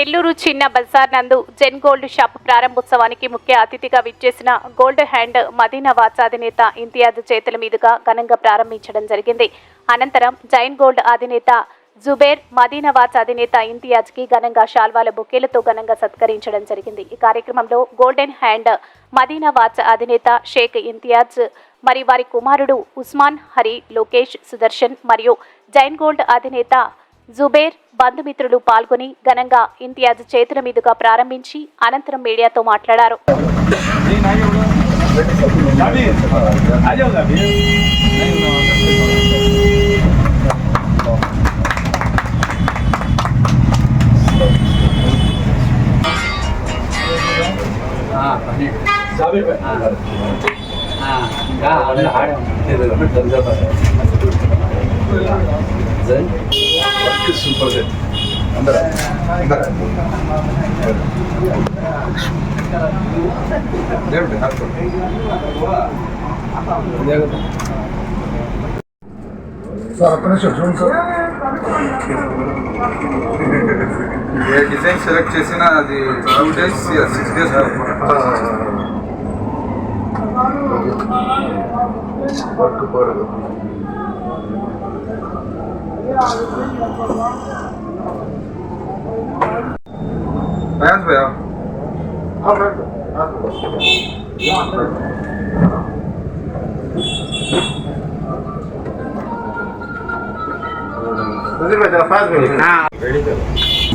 నెల్లూరు చిన్న బజార్ నందు జెన్ gold shop ప్రారంభోత్సవానికి ముఖ్య అతిథిగా విచ్చేసిన గోల్డ్ హ్యాండ్ మదీనా వాచ్ అధినేత ఇంతియాజ్ చేతుల మీదుగా ఘనంగా ప్రారంభించడం జరిగింది. అనంతరం జైన్ గోల్డ్ అధినేత జుబేర్, మదీనా వాచ్ అధినేత ఇంతియాజ్ కి ఘనంగా శాల్వాల బొకేలతో ఘనంగా సత్కరించడం జరిగింది. ఈ కార్యక్రమంలో గోల్డెన్ హ్యాండ్ మదీనా వాచ్ అధినేత షేక్ ఇంతియాజ్ మరి వారి కుమారుడు ఉస్మాన్, హరి, లోకేష్, సుదర్శన్ మరియు జైన్ గోల్డ్ అధినేత జుబేర్ బంధుమిత్రులు పాల్గొని ఘనంగా ఇంతియాజ్ చేతుల మీదుగా ప్రారంభించి అనంతరం మీడియాతో మాట్లాడారు. సూపర్ అందరూ సార్ అక్కడ నుంచి చూడండి సార్. ఏ డిజైన్ సెలెక్ట్ చేసినా అది 2 days 6 days వర్క్ పడదు. बयान भैया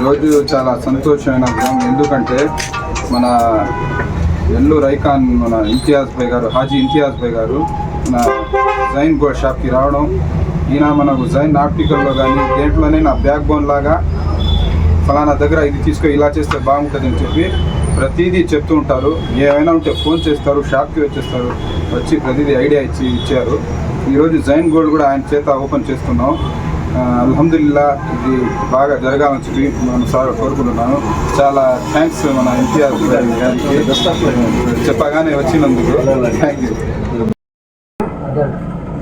రోజు చాలా సంతోషమైన విషయం. ఎందుకంటే మన నెల్లూరు ఐకాన్ మన ఇంతియాజ్ భాయ్ గారు, హాజీ ఇంతియాజ్ భాయ్ గారు మన జైన్ గోల్డ్ షాప్కి రావడం, ఈయన మనకు జైన్ ఆప్టికల్లో కానీ దేంట్లోనే నా బ్యాక్ బోన్ లాగా ఫలానా దగ్గర ఇది తీసుకో, ఇలా చేస్తే బాగుంటుంది అని చెప్పి ప్రతిదీ చెప్తూ ఉంటారు. ఏమైనా ఉంటే ఫోన్ చేస్తారు, షాప్కి వచ్చేస్తారు, వచ్చి ప్రతిదీ ఐడియా ఇచ్చారు. ఈరోజు జైన్ గోల్డ్ కూడా ఆయన చేత ఓపెన్ చేస్తున్నాం. అల్హమ్దుల్లా ఇది బాగా జరగాలని చెప్పి మనం సార్ కోరుకుంటున్నాను. చాలా థ్యాంక్స్ మన ఇంతియాజ్ గారికి చెప్పగానే వచ్చినందుకు. Thank you.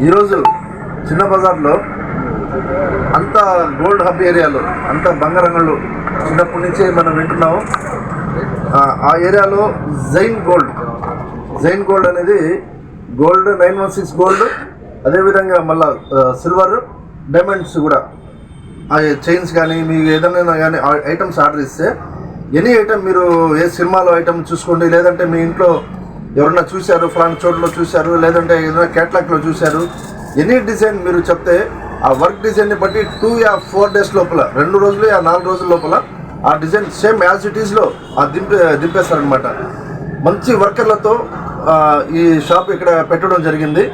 ఈరోజు చిన్న బజార్లో అంత గోల్డ్ హబ్ ఏరియాలో అంత బంగారంగళ్ళు చిన్నప్పటి నుంచే మనం వింటున్నాము. ఆ ఏరియాలో జైన్ గోల్డ్ అనేది గోల్డ్ 916 గోల్డ్, అదేవిధంగా మళ్ళీ సిల్వర్, డైమండ్స్ కూడా ఆ చైన్స్ కానీ మీకు ఏదైనా కానీ ఐటమ్స్ ఆర్డర్ ఇస్తే ఎనీ ఐటమ్ మీరు ఏ సినిమాలో ఐటమ్ చూసుకోండి, లేదంటే మీ ఇంట్లో ఎవరన్నా చూశారు, ఫలానా చోట్ల చూశారు, లేదంటే ఏదైనా క్యాటలాగ్లో చూశారు, ఎనీ డిజైన్ మీరు చెప్తే ఆ వర్క్ డిజైన్ని బట్టి 2 or 4 days లోపల, 2 రోజులు 4 రోజుల లోపల ఆ డిజైన్ సేమ్ యాజ్ ఇట్ ఈస్లో దింపేస్తారనమాట. మంచి వర్కర్లతో ఈ షాప్ ఇక్కడ పెట్టడం జరిగింది.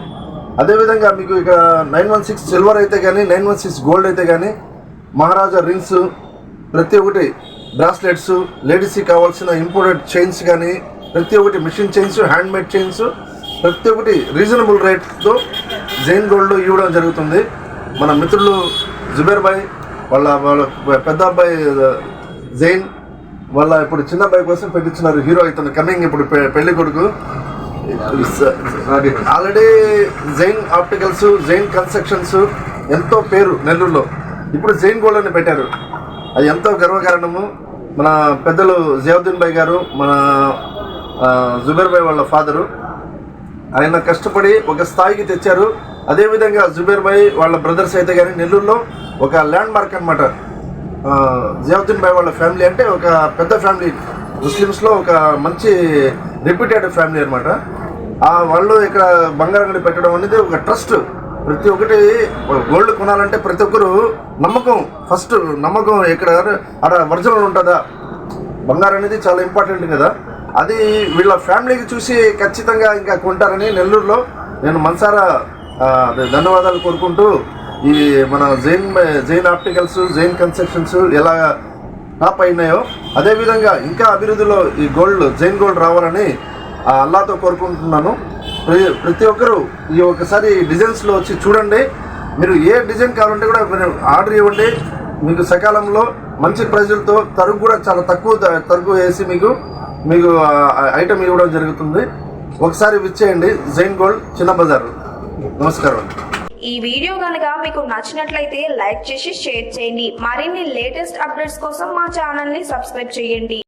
అదేవిధంగా మీకు ఇక్కడ 916 సిల్వర్ అయితే కానీ 916 గోల్డ్ అయితే కానీ మహారాజా రింగ్స్, ప్రతి ఒక్కటి బ్రాస్లెట్స్, లేడీస్కి కావాల్సిన ఇంపోర్టెడ్ చైన్స్ కానీ ప్రతి ఒక్కటి మిషన్ చైన్స్, హ్యాండ్మేడ్ చైన్స్ ప్రతి ఒక్కటి రీజనబుల్ రేట్తో జైన్ గోల్డ్ ఇవ్వడం జరుగుతుంది. మన మిత్రులు జుబేర్ భాయ్ వాళ్ళ పెద్ద అబ్బాయి జైన్ వాళ్ళ ఇప్పుడు చిన్న అబ్బాయి కోసం పెట్టించినారు. హీరో అవుతుంది కమింగ్ ఇప్పుడు పెళ్లి కొడుకు. Already Jain opticals, Jain constructions ఎంతో పేరు నెల్లూరులో, ఇప్పుడు జైన్ గోల్డ్ అని పెట్టారు. అది ఎంతో గర్వకారణము. మన పెద్దలు జియావుద్దీన్ భాయ్ గారు, మన జుబేర్ భాయ్ వాళ్ళ ఫాదరు, ఆయన కష్టపడి ఒక స్థాయికి తెచ్చారు. అదేవిధంగా జుబేర్ భాయ్ వాళ్ళ బ్రదర్స్ అయితే కానీ నెల్లూరులో ఒక ల్యాండ్ మార్క్ అనమాట. జియావుద్దీన్ భాయ్ వాళ్ళ ఫ్యామిలీ అంటే ఒక పెద్ద ఫ్యామిలీ, ముస్లిమ్స్లో ఒక మంచి రెప్యూటెడ్ ఫ్యామిలీ అనమాట. వాళ్ళు ఇక్కడ బంగారం గడి పెట్టడం అనేది ఒక ట్రస్ట్. ప్రతి ఒక్కటి గోల్డ్ కొనాలంటే ప్రతి ఒక్కరు నమ్మకం, ఫస్ట్ నమ్మకం ఎక్కడ అక్కడ ఒరిజినల్ ఉంటుందా, బంగారం అనేది చాలా ఇంపార్టెంట్ కదా. అది వీళ్ళ ఫ్యామిలీకి చూసి ఖచ్చితంగా ఇంకా కొంటారని నెల్లూరులో నేను మనసారా ధన్యవాదాలు కోరుకుంటూ, ఈ మన జైన్ ఆప్టికల్స్, జైన్ కన్స్ట్రక్షన్స్ ఎలా టాప్ అయినాయో అదేవిధంగా ఇంకా అభివృద్ధిలో ఈ జైన్ గోల్డ్ రావాలని అల్లాతో కోరుకుంటున్నాను. ప్రతి ఒక్కరూ ఈ ఒకసారి డిజైన్స్లో వచ్చి చూడండి. మీరు ఏ డిజైన్ కావాలంటే కూడా మీరు ఆర్డర్ ఇవ్వండి. మీకు సకాలంలో మంచి ప్రైజులతో తరుగు కూడా చాలా తరుగు వేసి మీకు ఐటమ్ ఇవ్వడం జరుగుతుంది. ఒకసారి విచ్చేయండి జైన్ గోల్డ్ చిన్న బజార్. నమస్కారం. ఈ వీడియో కనుక మీకు నచ్చినట్లయితే లైక్ చేసి షేర్ చేయండి. మరిన్ని లేటెస్ట్ అప్డేట్స్ కోసం మా ఛానల్ ని సబ్స్క్రైబ్ చేయండి.